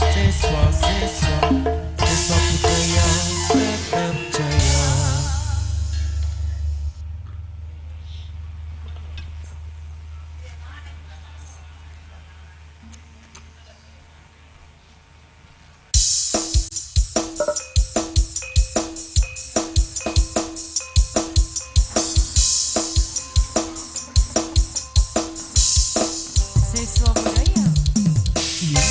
siswa budaya tetap jaya. Siswa budaya. Iya.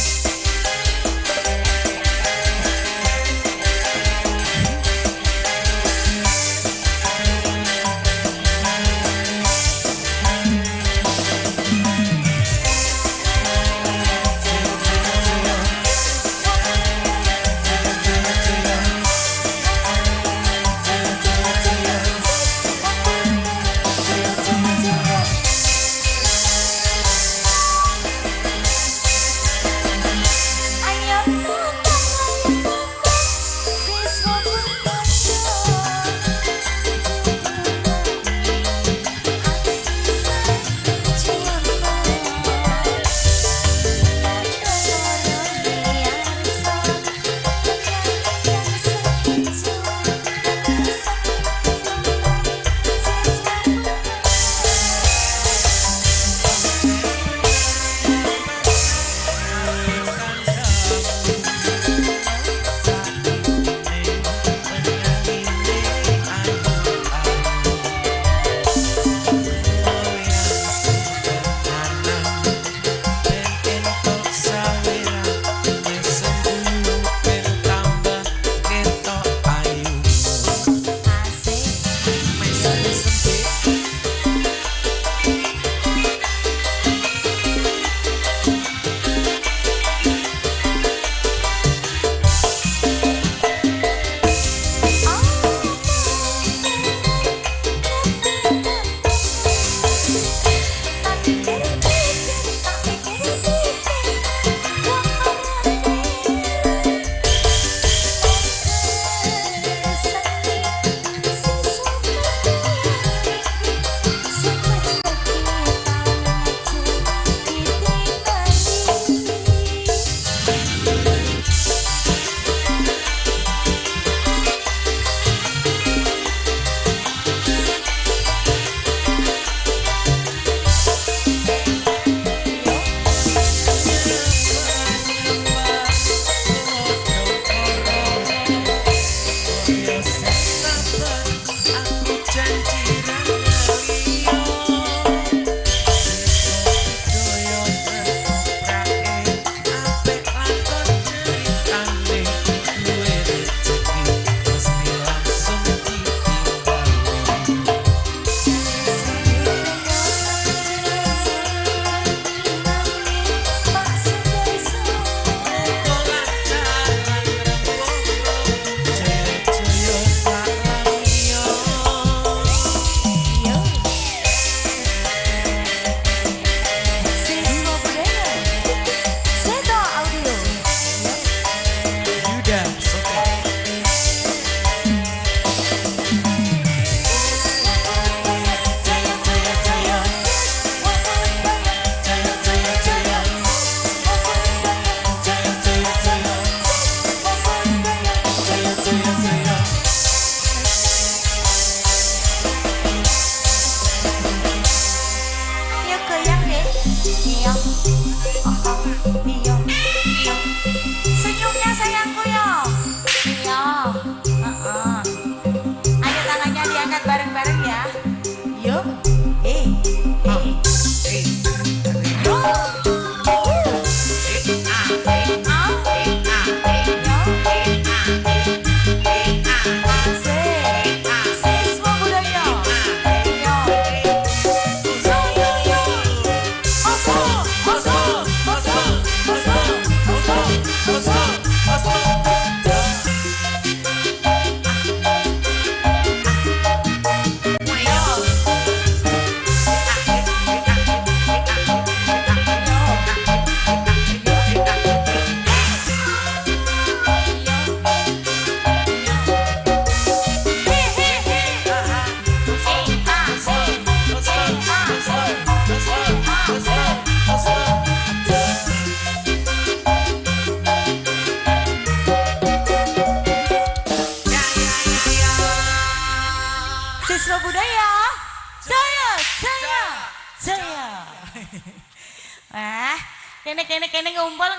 Kene ngumpul.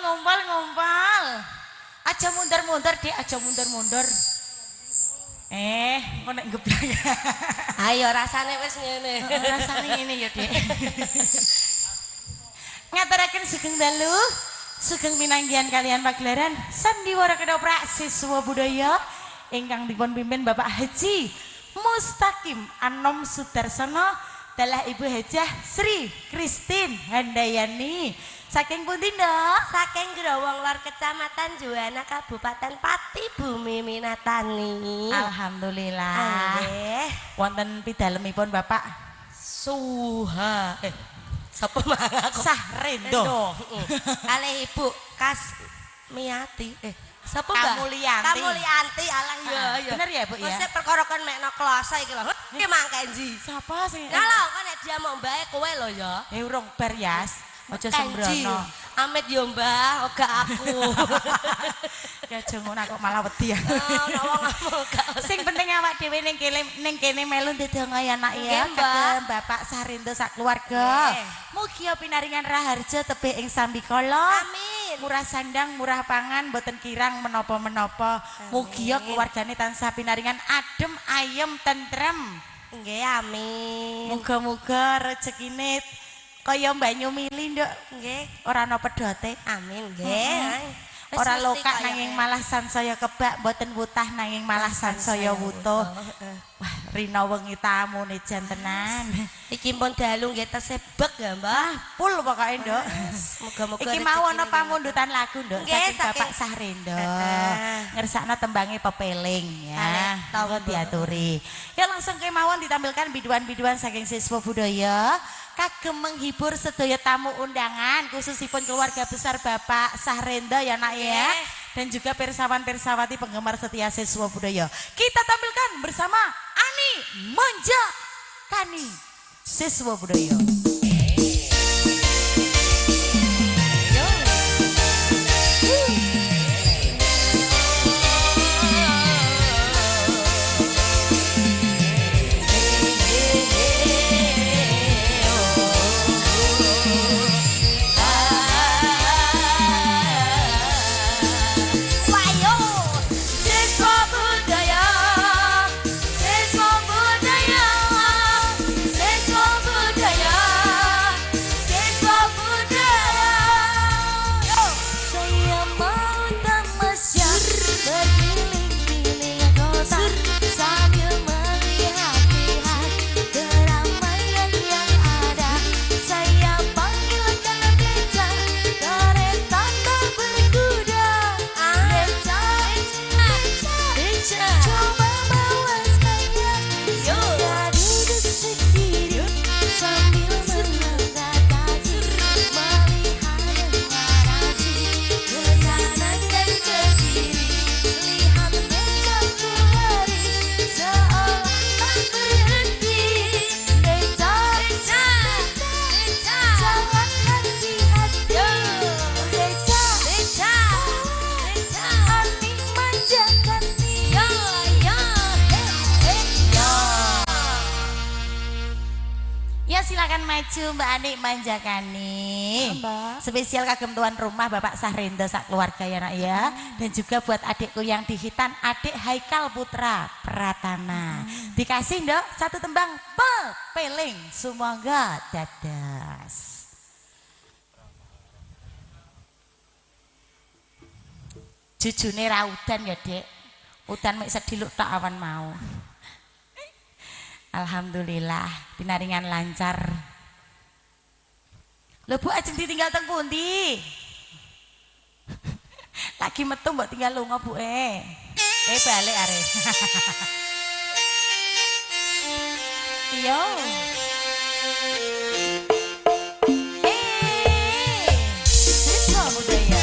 Aja mundur-mundur, Dik, aja mundur-mundur. Kok nek ngeblak. Ayo rasane wis ngene. Rasane ngene ya, Dik. Ngaturaken sugeng dalu, sugeng pinanggihan kalian pagelaran sandiwara kedoprak siswa budaya ingkang dipun pimpin Bapak Haji Mustaqim Anom Sudarsono dalah Ibu Hajah Sri Christine Handayani. Saking pundi, Nduk? Saking Growong Lor Kecamatan Juwana Kabupaten Pati Bumi Minatani. Alhamdulillah. Nggih. Wonten pidalemipun Bapak Suha. Sapa mangaku? Sahrendo. Kalih Ibu Kasmiati. Sapa Mbak? Kamulianti. Kamulianti alah ya. Bener ya, Bu ya? Wis perkara kon mekno kloso iki lho. Ki mangkenji. Sapa sing? Lah lho kok nek dia mau mbae kowe lho ya. Urung bar Yas. Aja Kenji. sembrono. Amit yo Mbah, ora aku. Aja ngono kok malah wedi ya. Ora wong gak. Sing penting awak dhewe ning kene melu ndedonga ya nak ya Nggih, Mbak. kagem Bapak Sarindo sak keluarga. Nggih. Mugi pinaringan raharja tebih ing sambikala. Amin. Murah sandang, murah pangan, boten kirang menapa-menapa. Mugi keluargane tansah pinaringan adem, ayem, tentrem. Nggih, amin. Muga-muga rezekine kaya banyu mili, Nduk. Nggih, Ora ana pedote. amin nggih. Wis Ora mesti lokak kaya nanging ngene. malah sansaya kebak, boten wutah nanging malah sansaya wutuh. Wah, rina wengi tamune jan tenan. Iki pun dalu nggih tesebek ya, Mbah. Pul pokoke, Nduk. Muga-muga Iki mau ana rezekine pamundutan lagu, Nduk, Nggih, saking Bapak saking- Sahrendo. Heeh. Ngersakno tembange pepeling ya. Kalih Tonggo diaturi. Ya langsung kemawon ditampilkan biduan-biduan saking siswa budaya kagem menghibur sedaya tamu undangan khususipun keluarga besar Bapak Sahrendo ya nak ya. Nggih. Dan juga pirsawan-pirsawati penggemar setia siswa budaya. Kita tampilkan bersama Ani Manja Kani siswa budaya. Wayo, siswa budaya, siswa budaya, siswa budaya, siswa budaya. Saya mau tamasya berkeliling-keliling kota sambil melihat-lihat keramaian yang ada. Saya panggilkan beca, kereta tak berkuda. Beca, coba bawa saya. Saya duduk sendiri sambil mengangkat kaki, melihat narasi ke kanan dan ke kiri. Lihat beca berlari seolah tak berhenti. Beca, jangan hati-hati. Beca, Ani manjakan nih. Ya silakan maju Mbak Ani Manjakani. Spesial kagem tuan rumah Bapak Sahrendo sak keluarga ya nak ya. Dan juga buat adikku yang di Hitan, adik Haikal Putra Pratana. Dikasih Ndok satu tembang pepeling sumangga dadas. Jujune ra udan ya, Dek. Udan mek sediluk tok awan mau. Alhamdulillah, pinaringan lancar. Lho Bu, ajeng ditinggal teng pundi? Lagi metu mbok tinggal lunga, Bu. Balik are. Yo. Siswa budaya.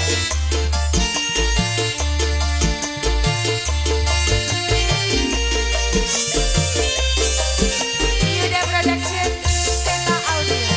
Yuda Production, Seta Audio.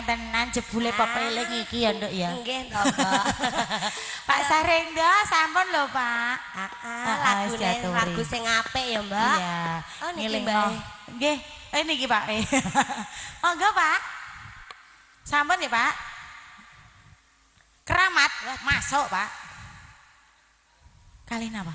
ganteng tenan jebule pepeling iki ya, Nduk ya. Nggih to, Mbak. Pak Sarendo sampun lho, Pak. Lagune lagu sing apik ya, Mbak. Iya. Oh, niki, Ngiling Mbak. Nggih, niki Pak. Monggo, Pak. Sampun ya, Pak. Keramat masuk, Pak. Kali napa?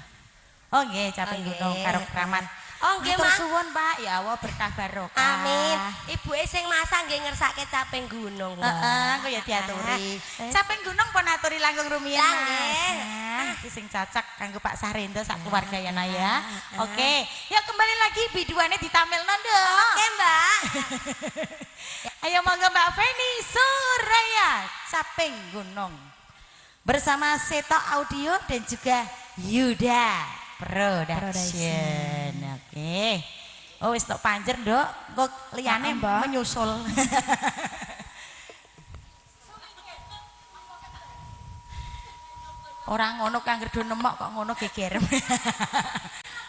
Oh nggih, Caping Gunung karo keramat. Oh nggih, Matur Mas. suwun, Pak. Ya Allah berkah barokah. Amin. Ibuke sing masak nggih ngersake caping gunung, Mbak. Heeh, engko ya diaturi. Caping Gunung pun aturi langkung rumiyin, Ya, Mas. nggih. Nah, iki sing cocok kanggo Pak Sarendo sak keluarga ya, Nak ya. Oke, ya kembali lagi biduane ditampilno, Nduk. Oke, Mbak. Ayo monggo Mbak Feni Suraya Caping Gunung bersama Seto Audio dan juga Yuda Production. Oke. Oh wis tok panjer, Nduk. Engko liyane menyusul. Orang ngono kang gerdo nemok kok ngono geger.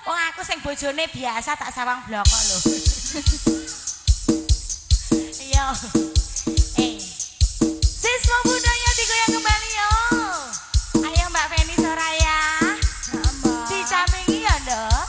Wong aku sing bojone biasa tak sawang bloko lho. Iya. Siswa budaya digoyang kembali yo. Ayo Mbak Feni Soraya. Dicampingi ya, Nduk.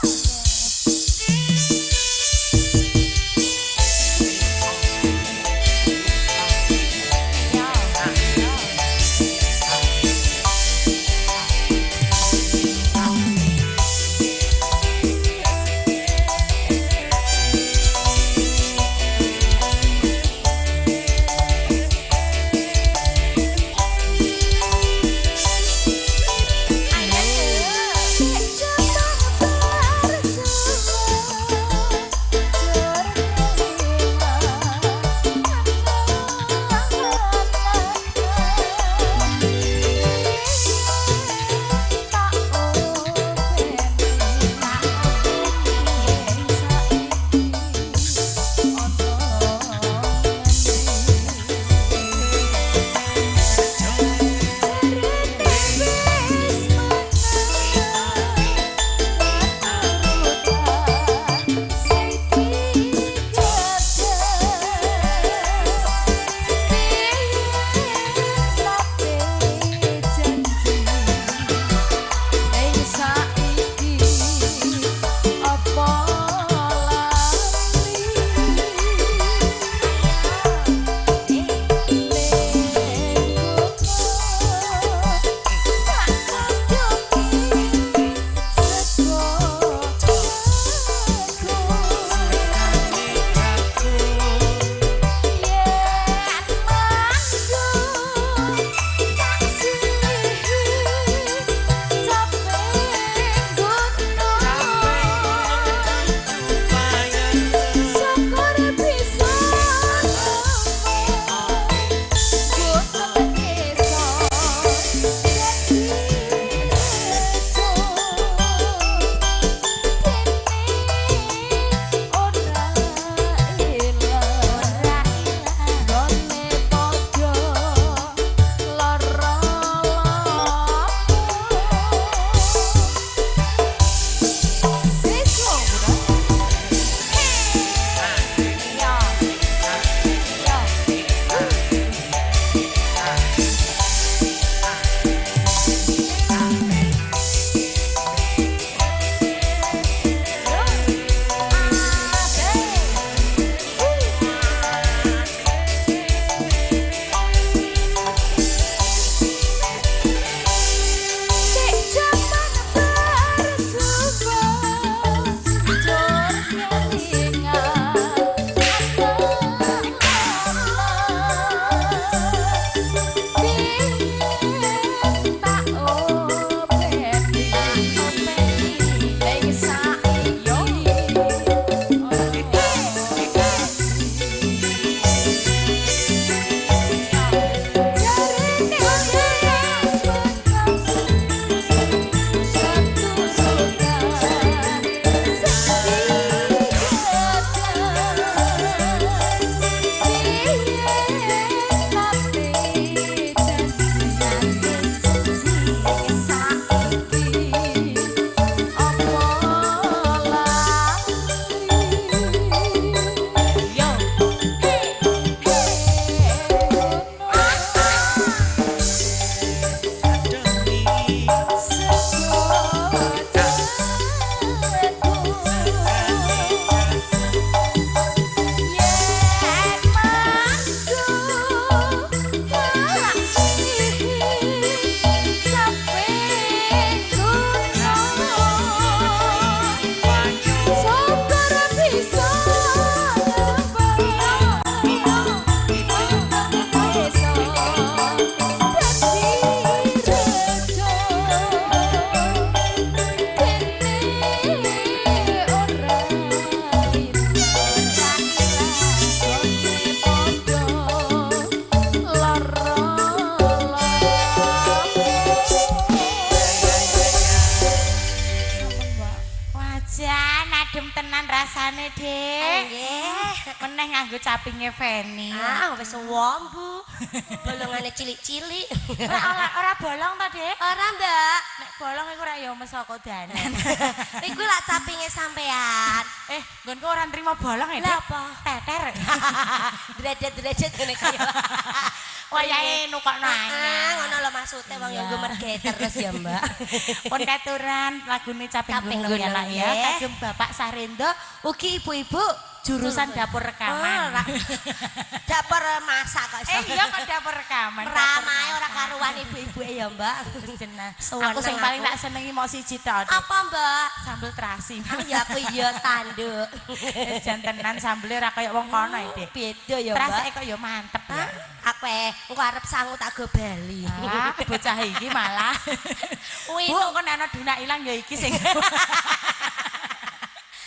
biasane, Dik. Nggih. Meneh nganggo capinge Feni. Ah, wis wombu. Bolongane cilik-cilik. Ora bolong ta, Dik? Ora, Mbak. Nek bolong iku ora ya mesaka danan. Iku lak capinge sampean. Nggonku ora nrimo bolong ya, Dik. Lah apa? Teter. Derajat-derajat ngene kaya. Wayahe nukokno anyar. Ngono lho maksude wong yo nggo merge terus ya, Mbak. Pun katuran lagune Caping Caping Gunggung ya, Gunggung, Nak ya. nggih. Kagem Bapak Sarendo ugi ibu-ibu jurusan dapur rekaman. Dapur masak kok iso. Iya kok dapur rekaman. Ramae ora karuan ibu-ibu ya, Mbak. Aku sing paling tak senengi mau siji tok. Apa, Mbak? Sambel terasi. Ya aku iya tanduk. Wis jantenan sambele ora kaya wong kono ya, Dik. Beda ya, Mbak. Terasake kok ya mantep ya. Aku engko arep sangu tak go bali. Ah, bocah iki malah. Bu, kok nek ana dunak ilang ya iki sing.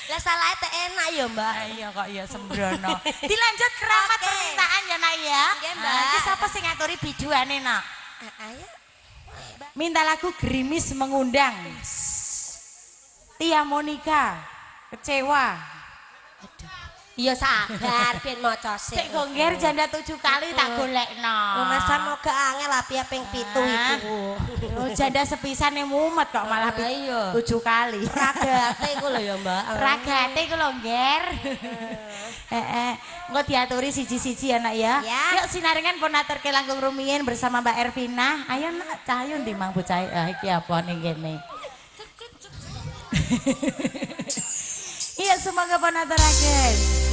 Lah salahe teh enak ya, Mbak. Iya kok ya sembrono. Dilanjut keramat Oke. permintaan ya, Nak ya. Nggih, Mbak. Iki sapa sing ngaturi biduane, Nak? Ayo. Minta lagu Gerimis mengundang. Tia Monica kecewa. Iya sabar ben maca sik. Sik gongger janda 7 kali tak golekno. Masa moga angel api ping 7 iku. Oh, janda sepisan yang mumet kok malah Iya. 7 kali. Ragate iku lho ya, Mbak. Ragate ku lho, Ngger. Engko diaturi siji-siji ya, Nak ya. Ya. Yuk sinarengan pun aturke langkung rumiyin bersama Mbak Ervina. Ayo Nak, cahayu ndi Mang bocah iki apa ning kene. Iya, semoga pun aturaken.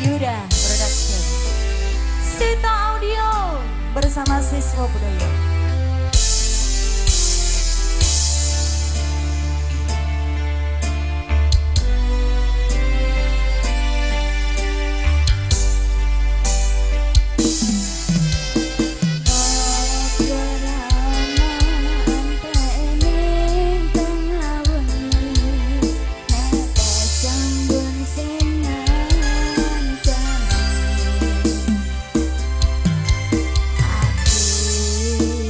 Yuda Production. Sita Audio bersama Siswa Budaya. Aku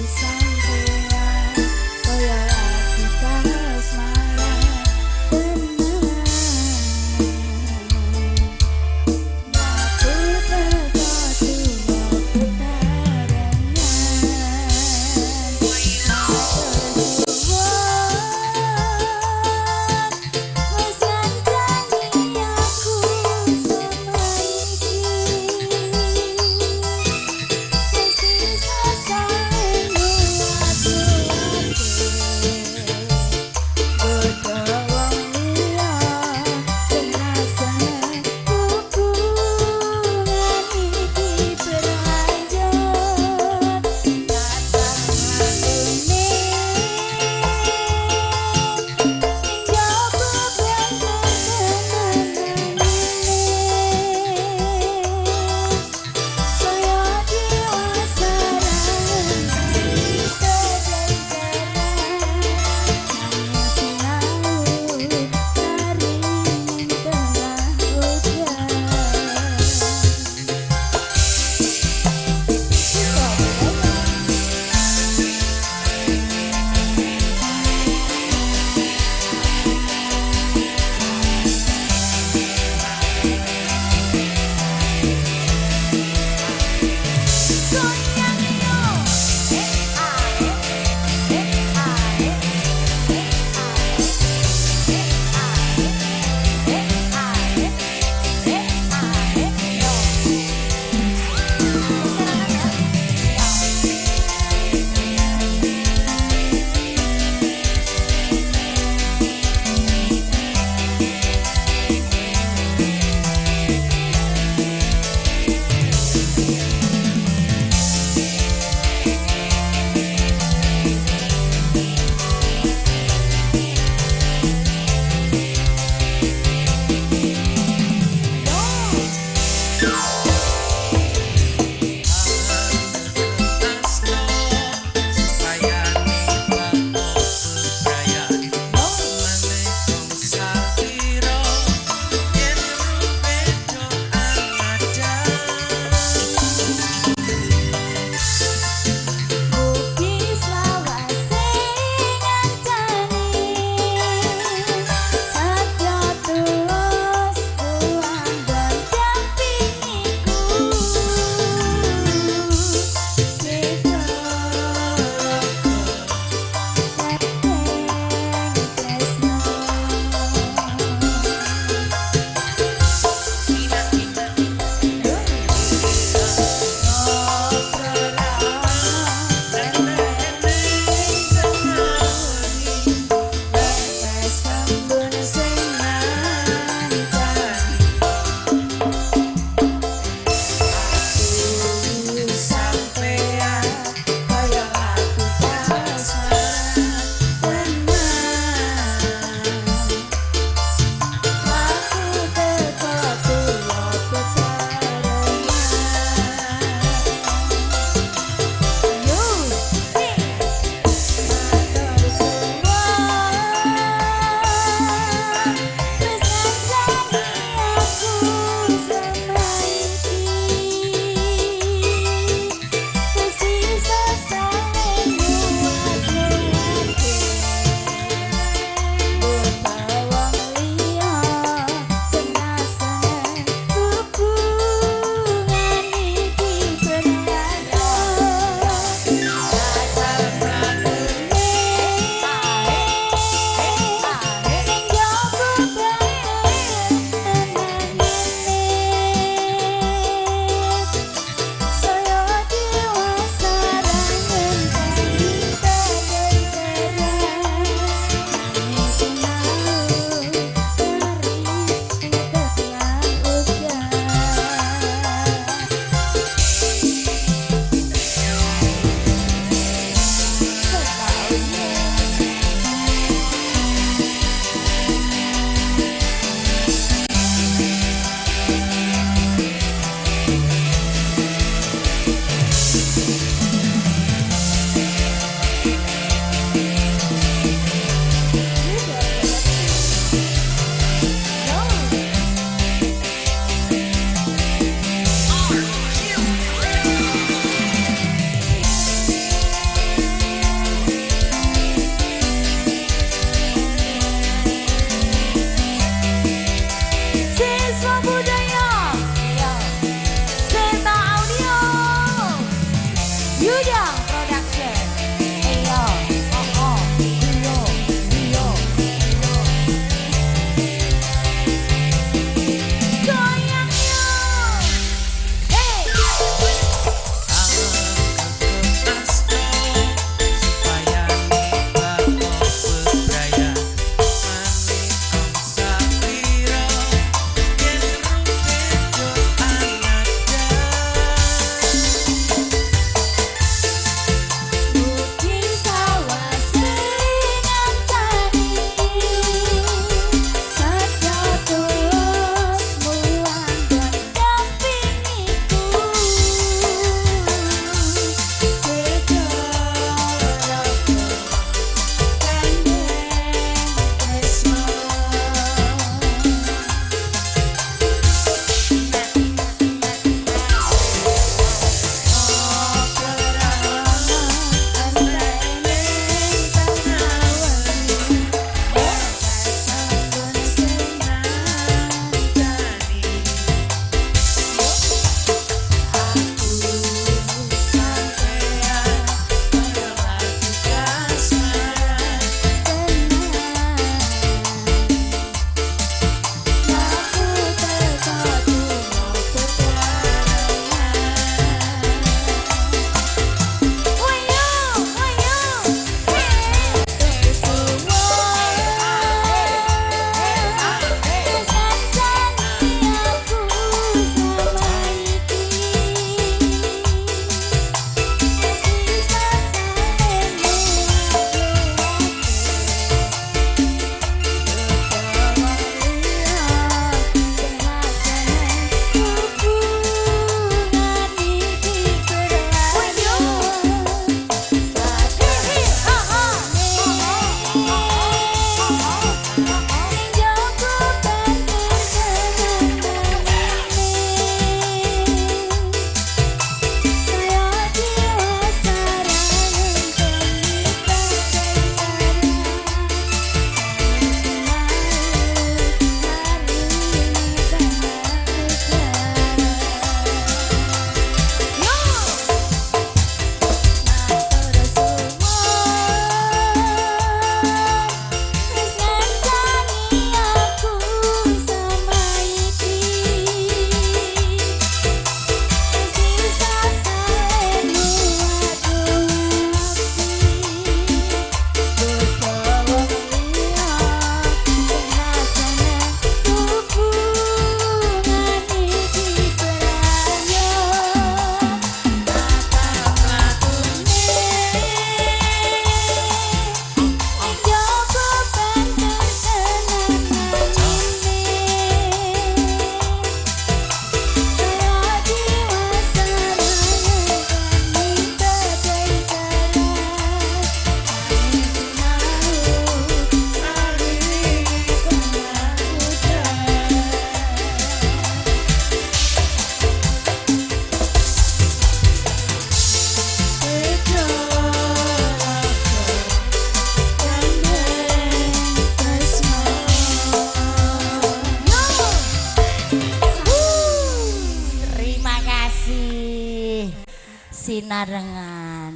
Sinarengan.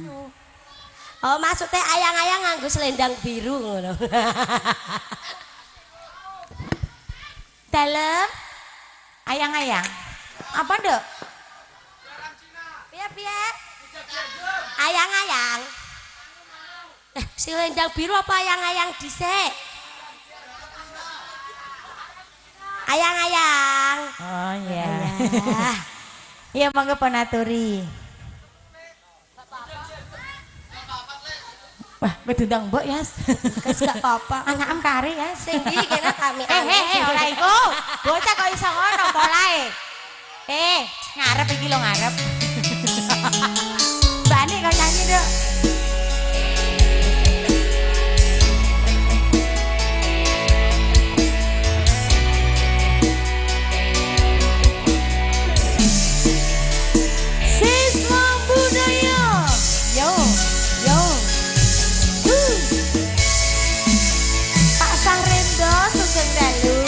Oh, maksudnya ayang-ayang nganggo selendang biru ngono. Dalem ayang-ayang. Apa, Nduk? Piye? Ayang-ayang. Selendang biru apa ayang-ayang dhisik? Ayang-ayang. Oh iya. Ya. Iya monggo panaturi. Wah, bedundang mbok ya. Kes gak apa-apa. Anak em kari ya. Sing iki kene kami. Ora iku. Bocah kok iso ngono polae. Ngarep iki lho ngarep. Mbak Ani kok nyanyi, Nduk. Siswa budaya. Yo. Pak Sahrendo Sugeng Dalu.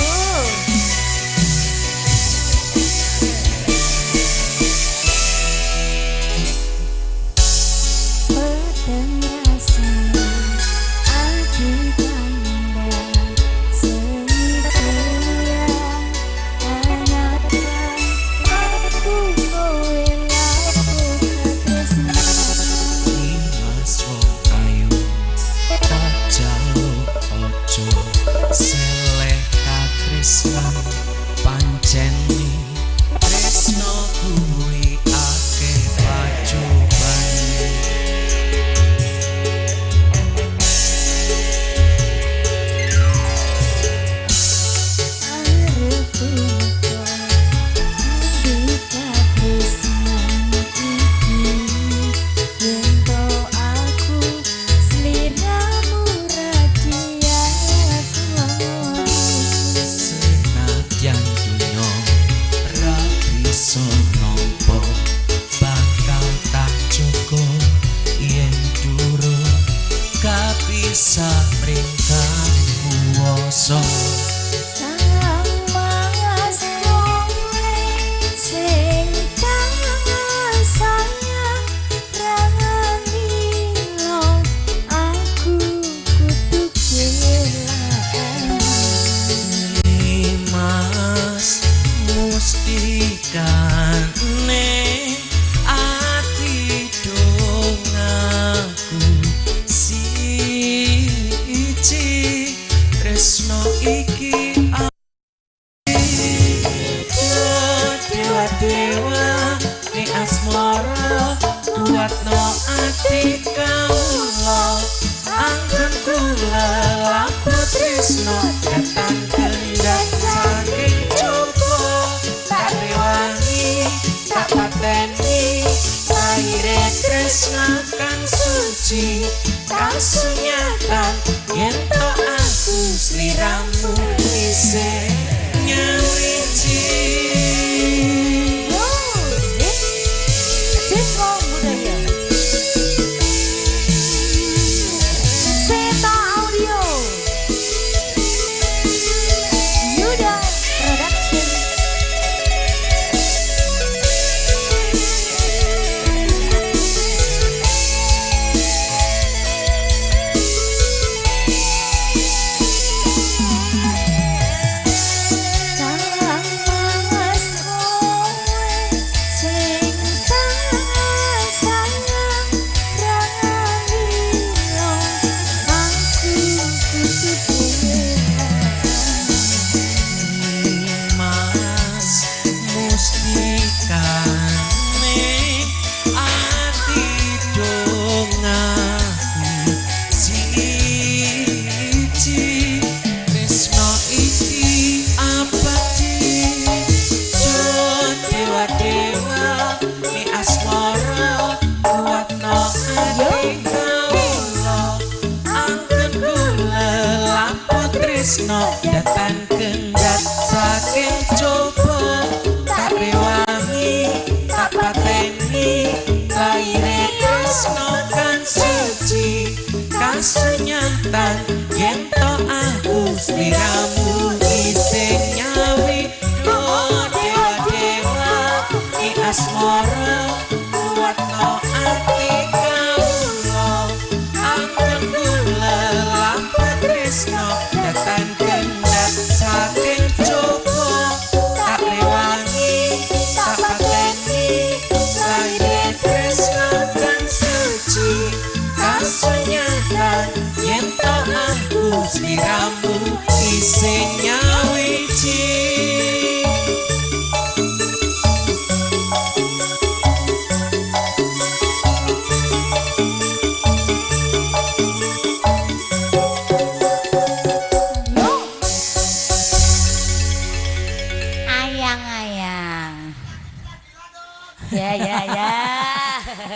Dimas wong ayu tak jaluk ojo seleh katresnan panceni tresno kuwi akeh pacobane. Senadyan dunyo ra bisa nampa bakal tak jaga yen durung kapisah mringkang kuwasa. Mas mustikane ati dongaku siji tresno iki dewa-dewa ni asmara buatno ati kawula angkat kula laku tresno datang kendak saking coba tak rewangi tak pateni akhire tresno kan suci kasunyatan yen to aku sliramu isih nyawiji. Siswa budaya. Seta Audio. Yuda Production.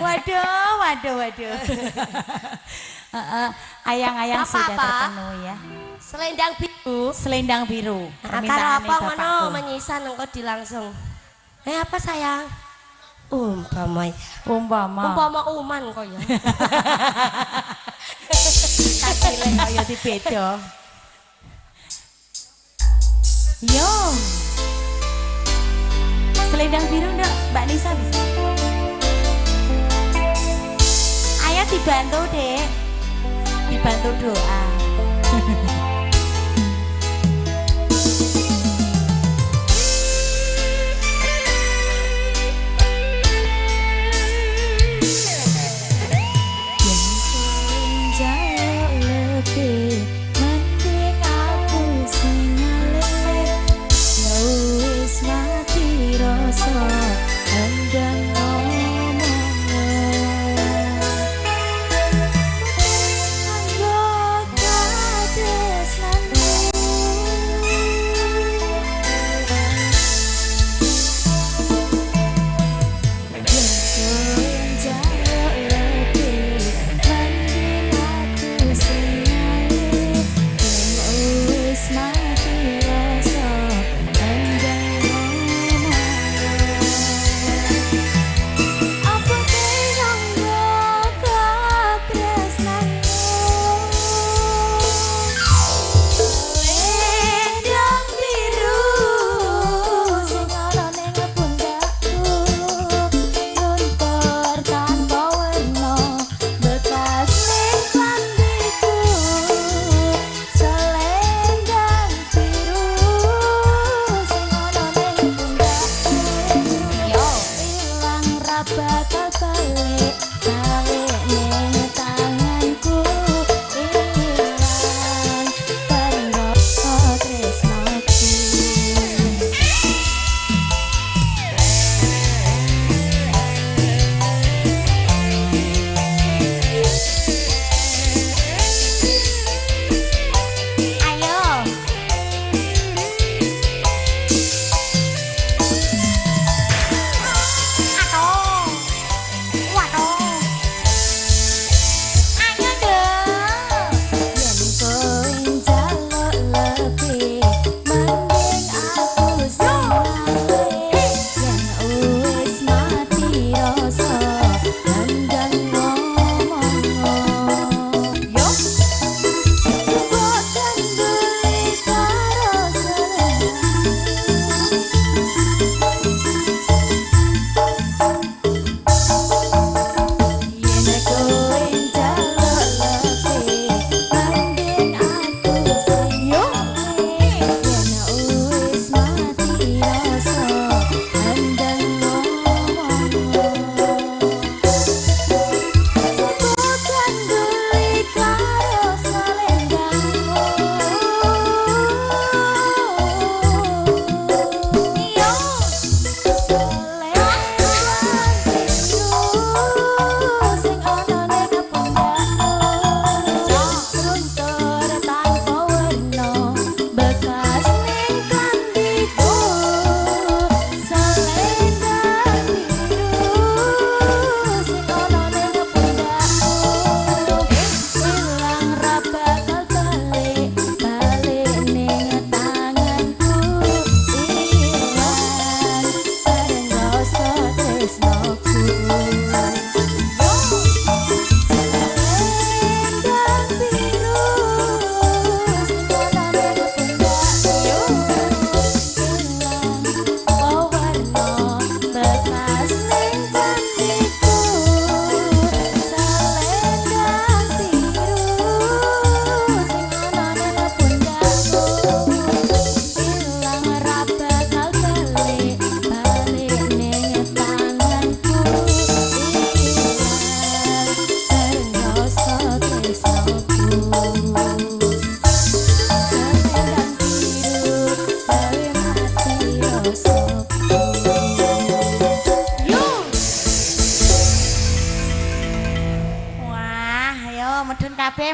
Waduh. Ayang-ayang sudah terpenuhi ya. Selendang biru. Selendang biru. Karo apa ngono menyisan engko dilangsung. Apa sayang? Umpama uman kok ya. Kakile kaya dibeda. Yo. Selendang biru ndak Mbak Nisa bisa? Ayo dibantu, Dek. Dibantu doa.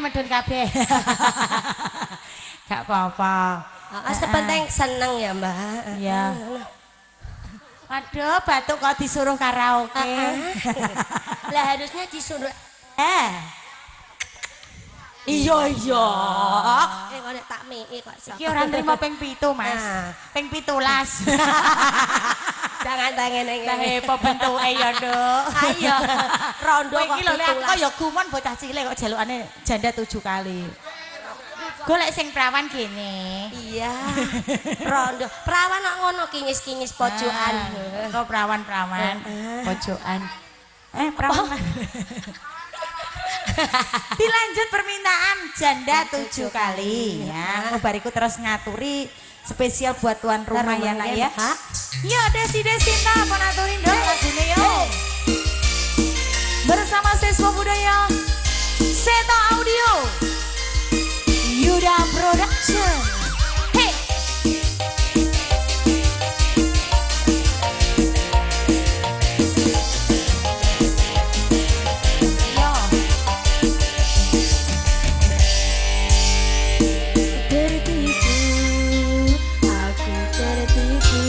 medun kabeh. Gak apa-apa. Sepenting seneng ya, Mbak. Iya. Aduh, batuk kok disuruh karaoke. Lah harusnya disuruh Iya. kok nek tak miki kok sok. Iki ora nrimo ping 7, Mas. Ping 17. Jangan tangen Lah hepo bentuke ya, Nduk. Ayo, rondo Kowe kok iki lho lek aku 17. ya gumon bocah cilik kok jalukane janda 7 kali. Golek sing prawan kene. Iya. Rondo. Perawan kok ngono kinyis-kinyis pojokan. Kok prawan-prawan pojokan. Prawan. Dilanjut permintaan janda 7 kali ya. Bariku terus ngaturi spesial buat tuan rumah ya nak ya. Ya Desi Desinta apa naturin dong lagune yo. Bersama siswa budaya Seto Audio Yuda Production. Hey. Tertipu, aku tertipu.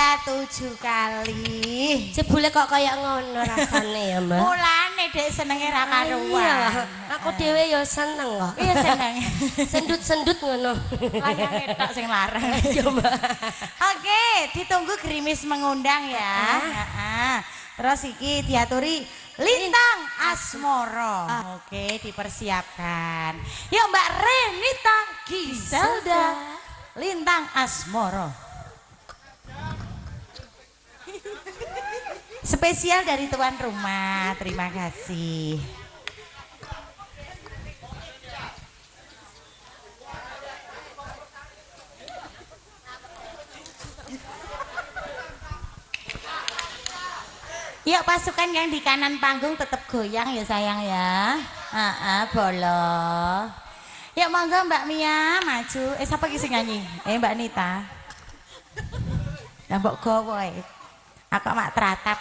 hingga 7 kali. Jebule kok kayak ngono rasane ya, Mbak. Mulane Dek senenge ra karuan. Aku dhewe ya seneng kok. Iya seneng. Sendut-sendut ngono. Layang tok sing larang. Ya, Mbak. Oke, ditunggu gerimis mengundang ya. Heeh. Terus iki diaturi Lintang Asmoro. Oke, dipersiapkan. Yuk Mbak Renita Giselda. Lintang Asmoro. Spesial dari tuan rumah. Terima kasih. Yuk pasukan yang di kanan panggung tetap goyang ya sayang ya. Bolo. Yuk monggo Mbak Mia maju. Siapa sing nyanyi? Mbak Nita. Lah mbok gowo ae. Aku mak teratap.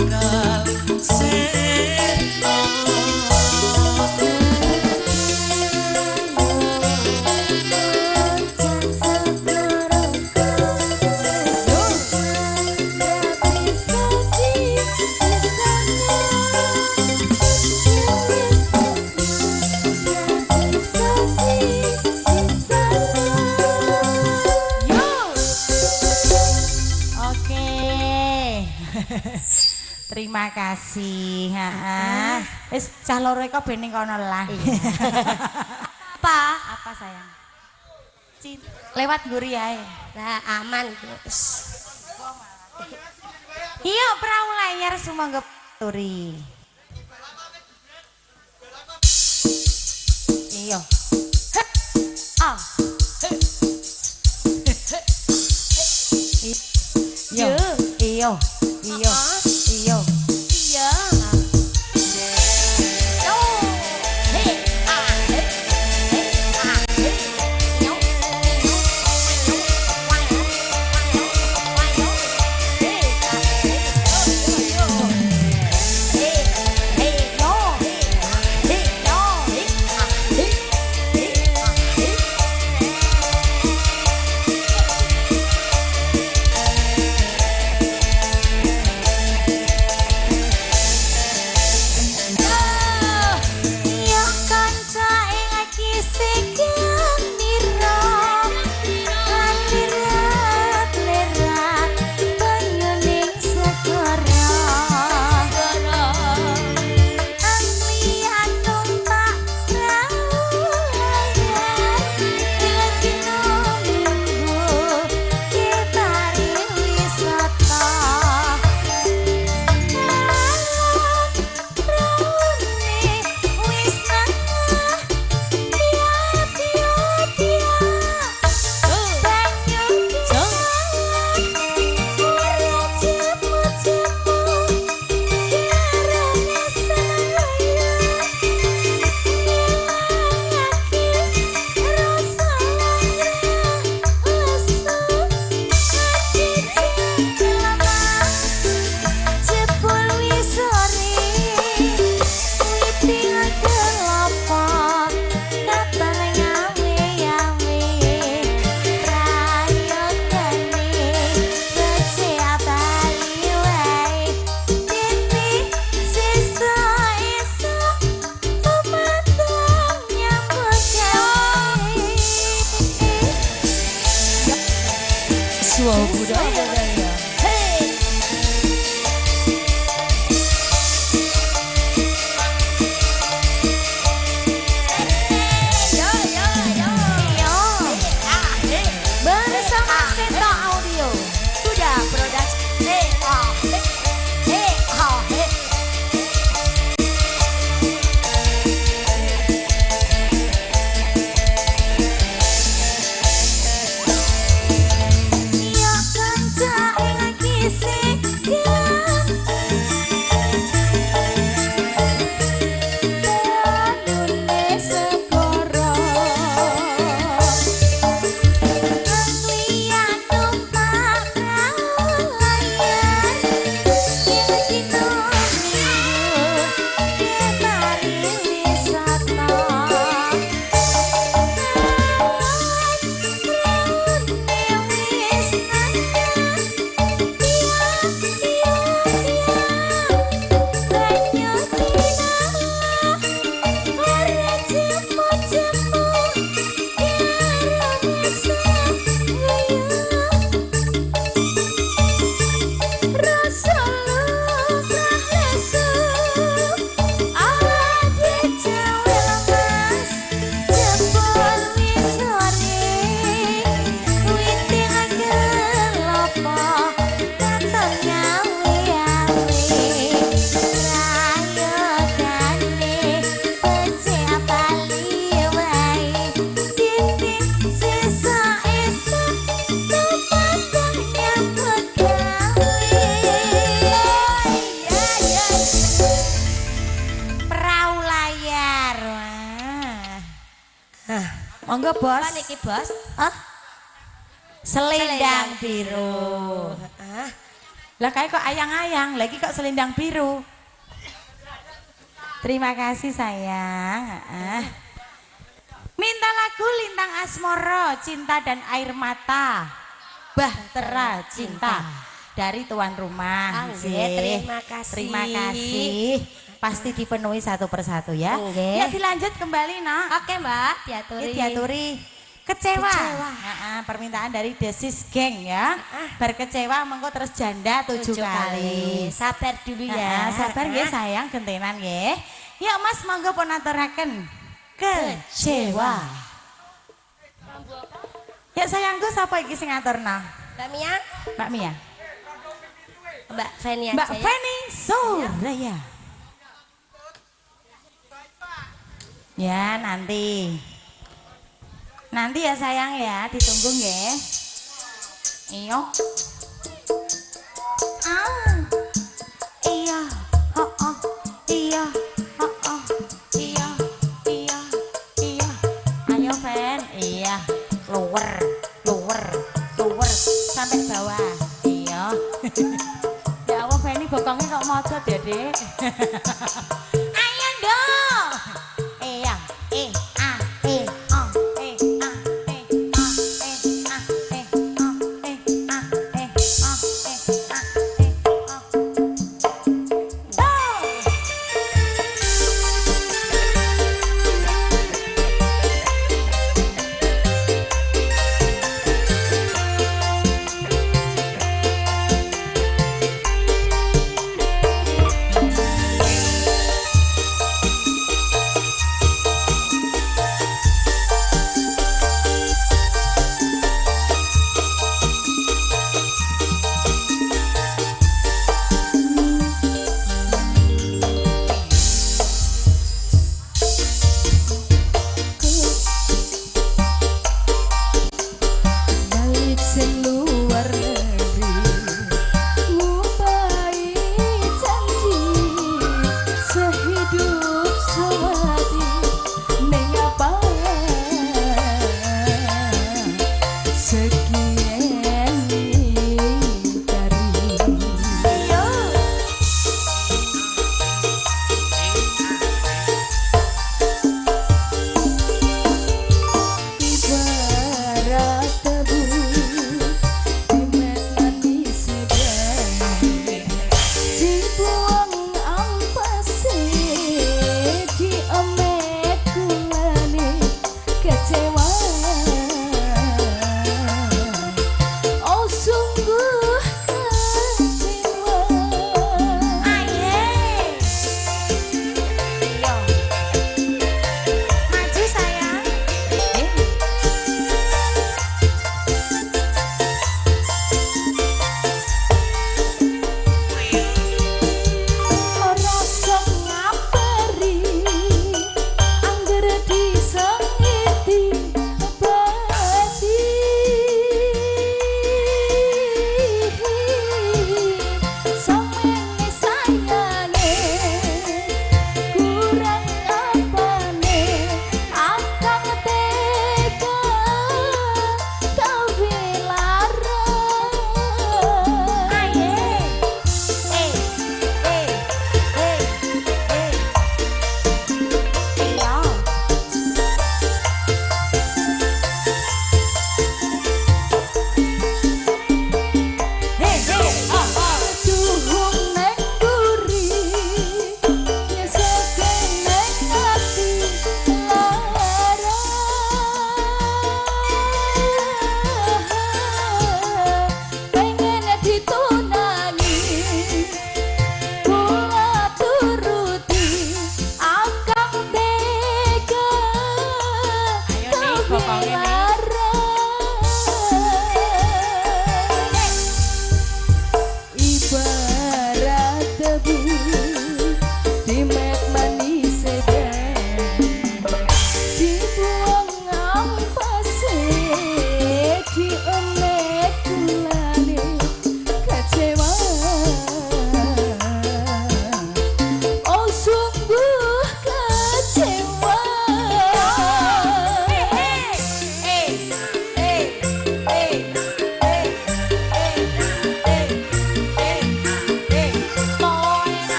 bakal seto. Terima kasih. Wis cah loro kok ben ning kono lah. Apa sayang? Lewat nguri ae. Lah aman Gus. Iya, perahu layar sumangga turi. Iya. Ah. Iya. Iya. Iya. Iya. Iya. Wow, budaya. Bersama Seta Audio sudah produksi. Monggo bos. Apa niki bos? Selendang biru. Lah kayak kok ayang-ayang, lagi kok selendang biru. Terima kasih sayang. Minta lagu Lintang Asmoro, Cinta dan Air Mata. Bahtera Cinta dari tuan rumah. Terima kasih. Terima kasih. Pasti dipenuhi satu persatu ya. Nggih. Ya dilanjut kembali nak. Oke Mbak, diaturi. Ya, diaturi. Kecewa. Permintaan dari Desis Geng ya. Berkecewa mengko terus janda 7 kali. Sabar dulu ya. Sabar nggih sayang gentenan nggih. Ya Mas monggo pun aturaken. Kecewa. Ya sayangku sapa iki sing ngaturna? Mbak Mia? Mbak Mia. Mbak Feni aja Mbak ya. Feni Suraya. Ya nanti. Nanti ya sayang ya, ditunggu nggih. Iyo. Iya. Oh. Iya. Oh. Iya. Iya. Ayo Fen. Iya. Luwer sampai bawah. Iya. Ya Allah Feni bokongnya kok mocot ya, Dek. Ayo dong. Iya.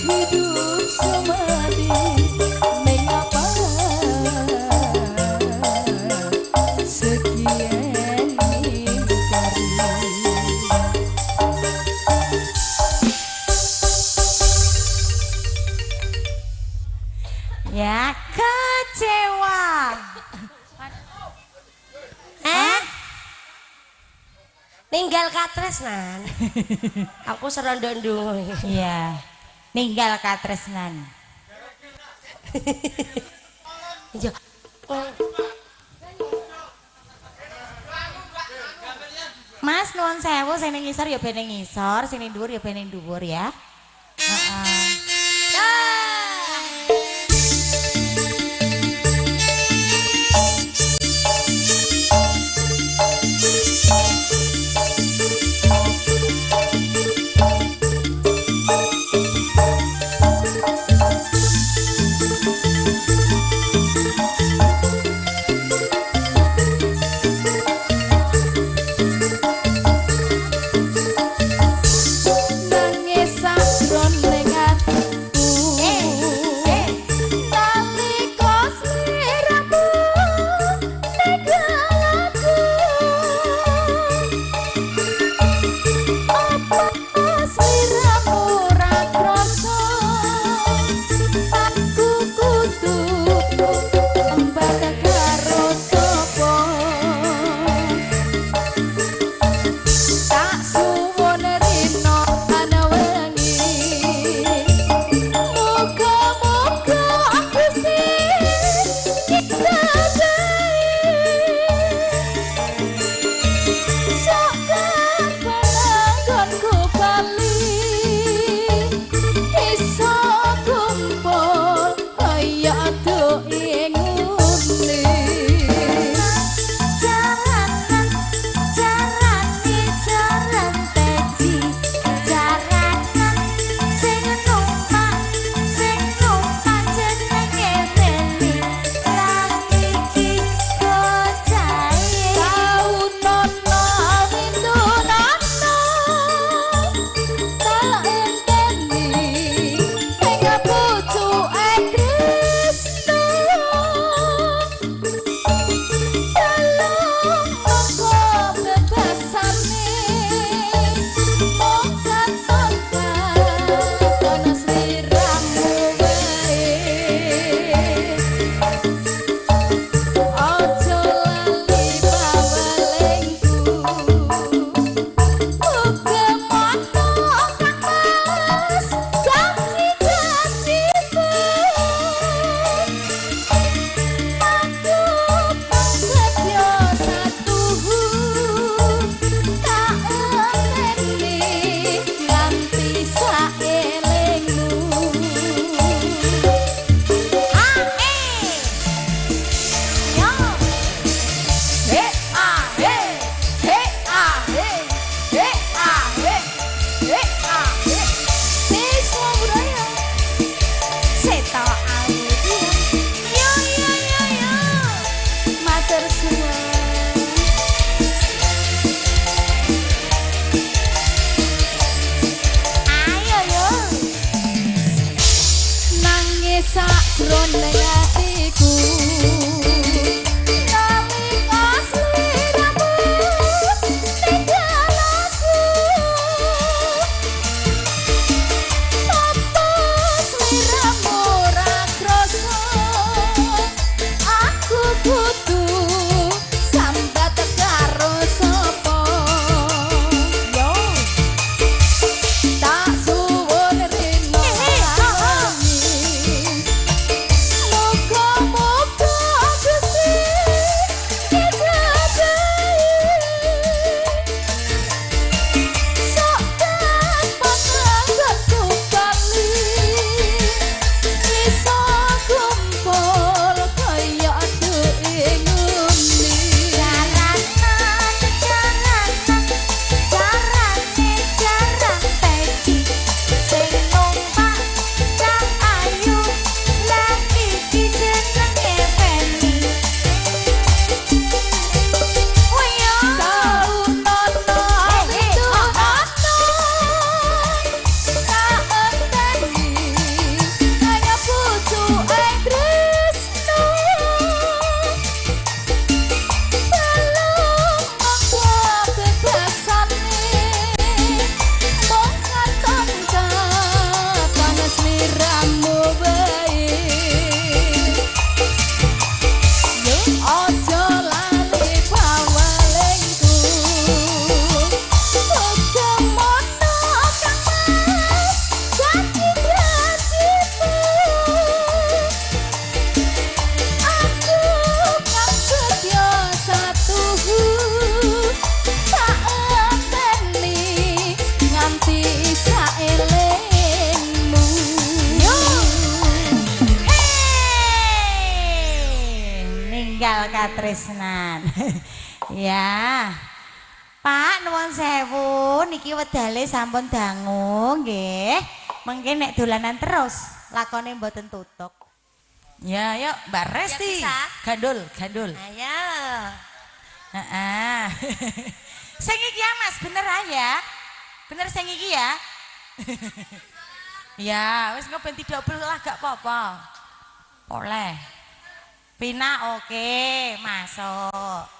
hidup semati mengapa sekian misteri. Ya kecewa. Ninggal katresnan. Aku serondo ndonga. Iya. Ninggal katresnan. Iya. Mas nuwun sewu sing ning ngisor ya ben ning ngisor, sing ning dhuwur ya ben ning dhuwur ya. Heeh. Nangis sakjroning atiku nalika sliramu ninggalku. Apa sliramu ra krasa aku kudu embak karo sapa. Tak suwun rino ana wengi muga-muga aku kita sok pananggonku bali iso kumpul kaya ado ing ngune. Jalanan jarane jaran teji jaranan sing numpak jenenge Feli lan iki bocahe Tau nono windonono tak enteni ing pucuke Kristus. Dalam mongko bebasane mong katon kono sliramu wae. Ojo lali bawalengku uga mono kang mas janji-janjimu. Aku prasetyo satuhu tak enteni nganti saelingmu. yo He ah he ah he ah he ah he Siswa budaya seto audio yo matur suwun. ayo yo Nangis sakjroning atiku nalika sliramu ninggalku. Apa sliramu ra krasa aku kudu sambat karo sapa. yo Tak suwun rino wangi muga tunggal katresnan. Ya. Pak nuwun sewu niki wedale sampun dangu nggih. Mengke nek dolanan terus lakone mboten tutuk. Ya, yuk Mbak Resti. Ya, gandul, gandul. Ayo. Heeh. Sing iki ya Mas, bener ya? Bener sing iki ya? Ya, wis ngoben didobel lah gak apa-apa. Oleh. Pina oke, masuk.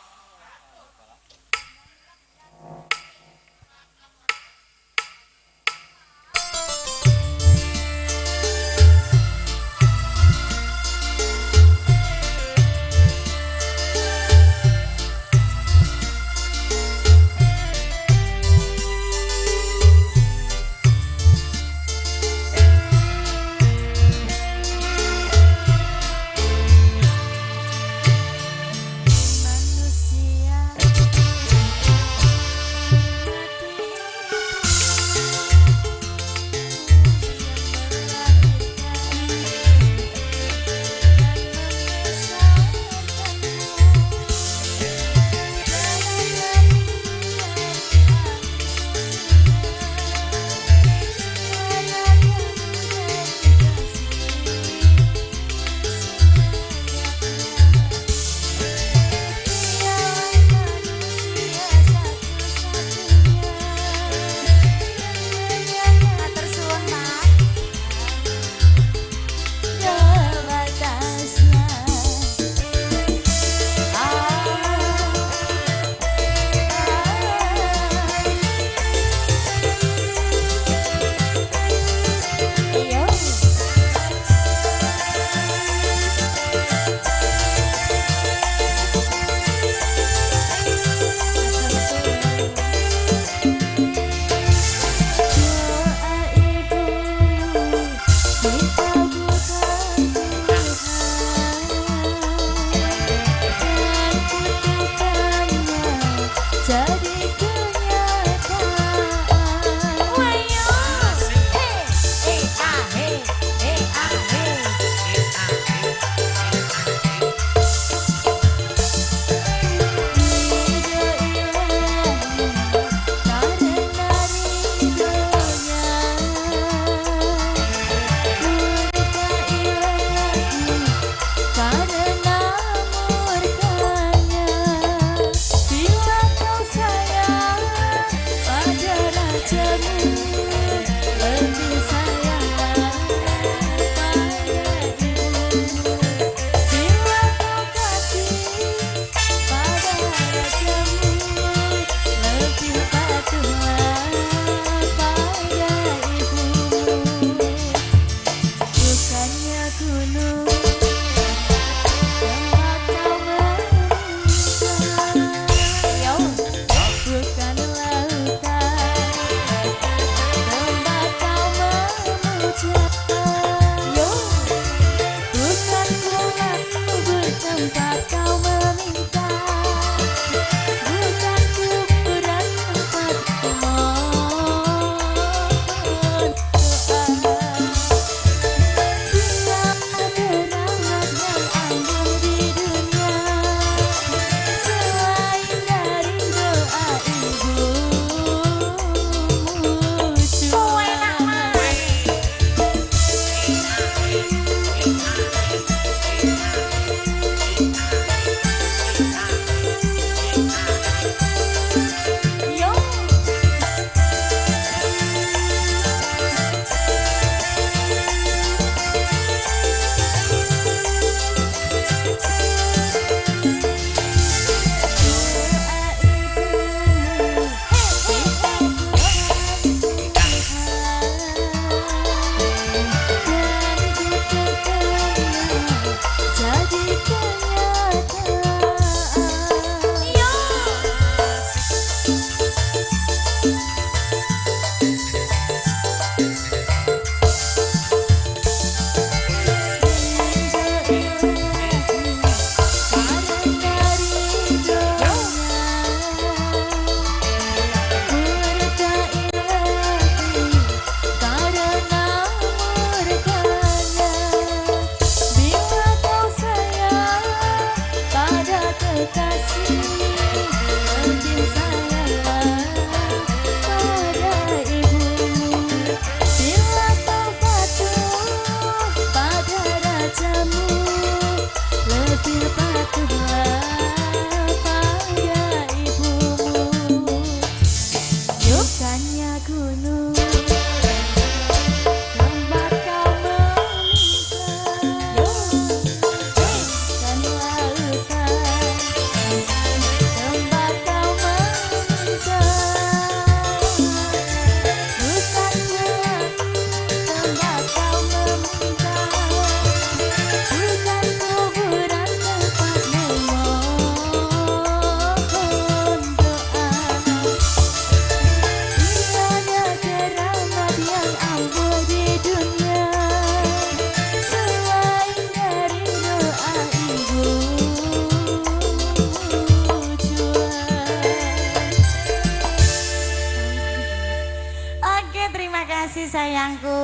kasih sayangku.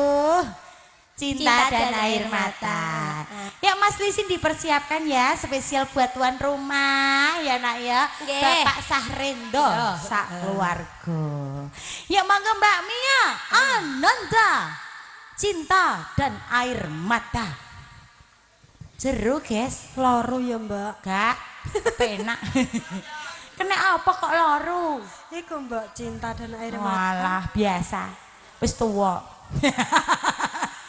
Cinta dan air mata. Ya Mas Lisin dipersiapkan ya spesial buat tuan rumah ya nak ya. Bapak Sahrendo sak keluarga. Ya mangga Mbak Mia Ananda. Cinta dan air mata. Jeru guys. Loro ya Mbak. Gak penak. Kena apa kok loro? Iku Mbak cinta dan air mata. Walah biasa. Wis tuwa.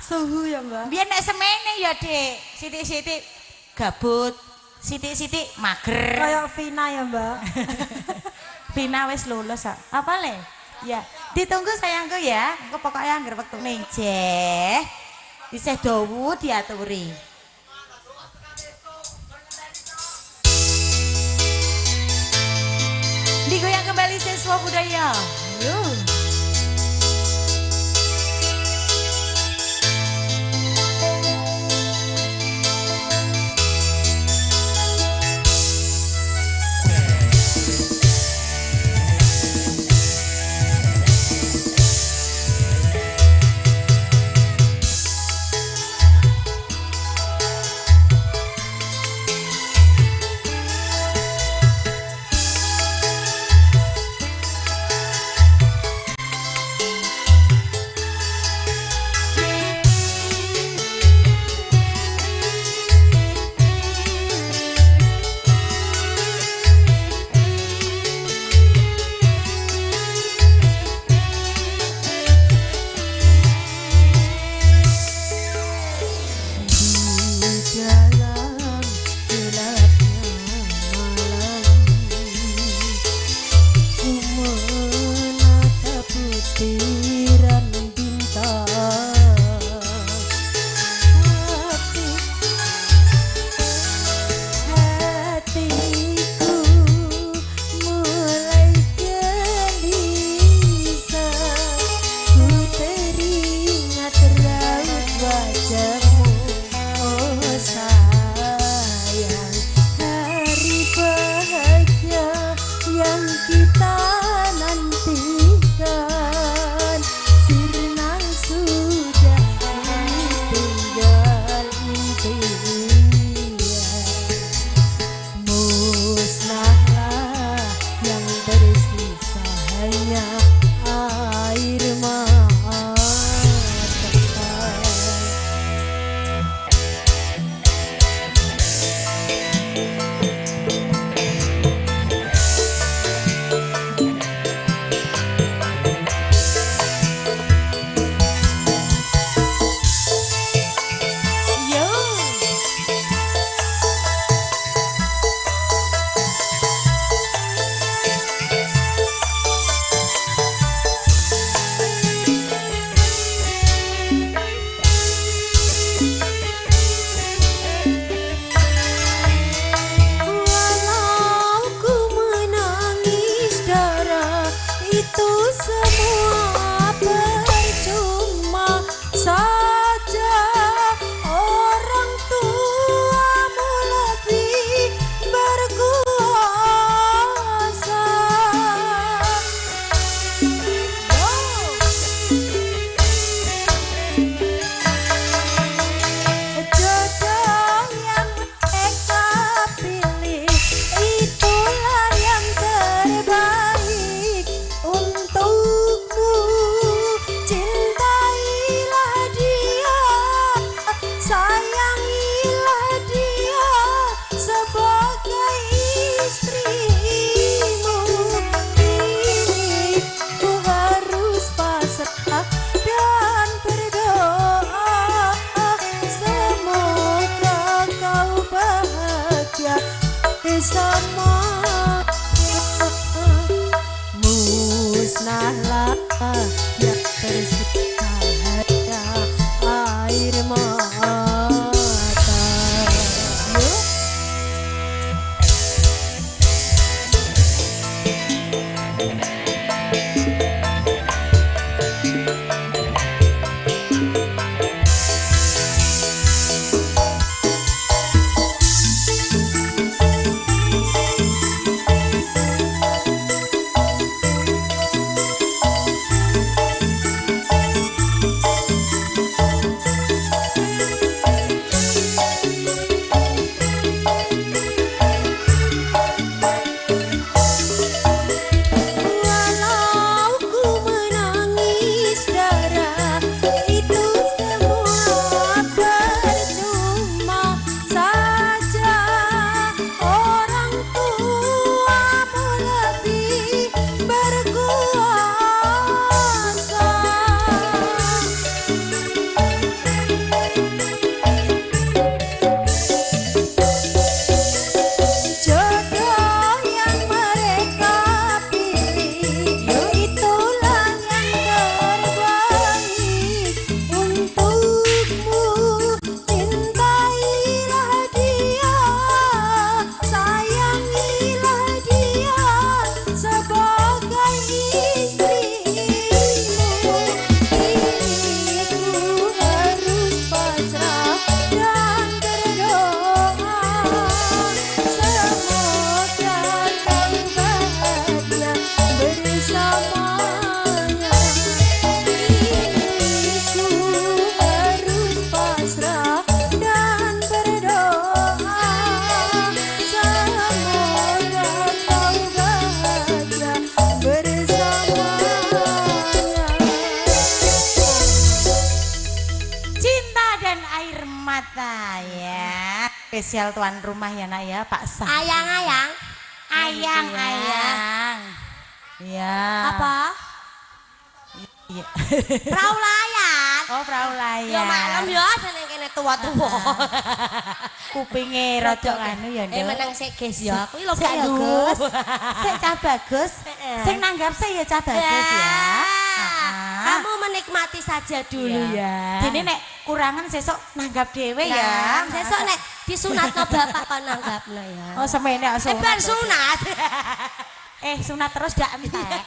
Suhu ya Mbak. Biar nek semene ya Dik, sitik-sitik gabut, sitik-sitik mager. Kayak Vina ya Mbak. Vina wis lulus kok. Apa le? Ya, ditunggu sayangku ya. Engko pokoknya anggere wektune jeh. Isih dawu diaturi. Digoyang kembali siswa budaya. Yuk. kacamata ya. Spesial tuan rumah ya nak ya, Pak Sah. Ayang-ayang. Ayang. Ya. Apa? Iya. Perahu layar. Oh, perahu layar. Ya malam ya seneng kene tua-tua. Kupinge rada anu ya, Nduk. menang sik guys ya. Kuwi lho Sik gak Gus. Sik cah bagus. Sing nanggap sik ya cah bagus ya. Kamu menikmati saja dulu ya. Dene nek kurangan sesuk nanggap dhewe ya. Sesuk nek disunatno bapak kon nanggapno ya. Oh semene sunat. Bar sunat. Sunat terus gak entek.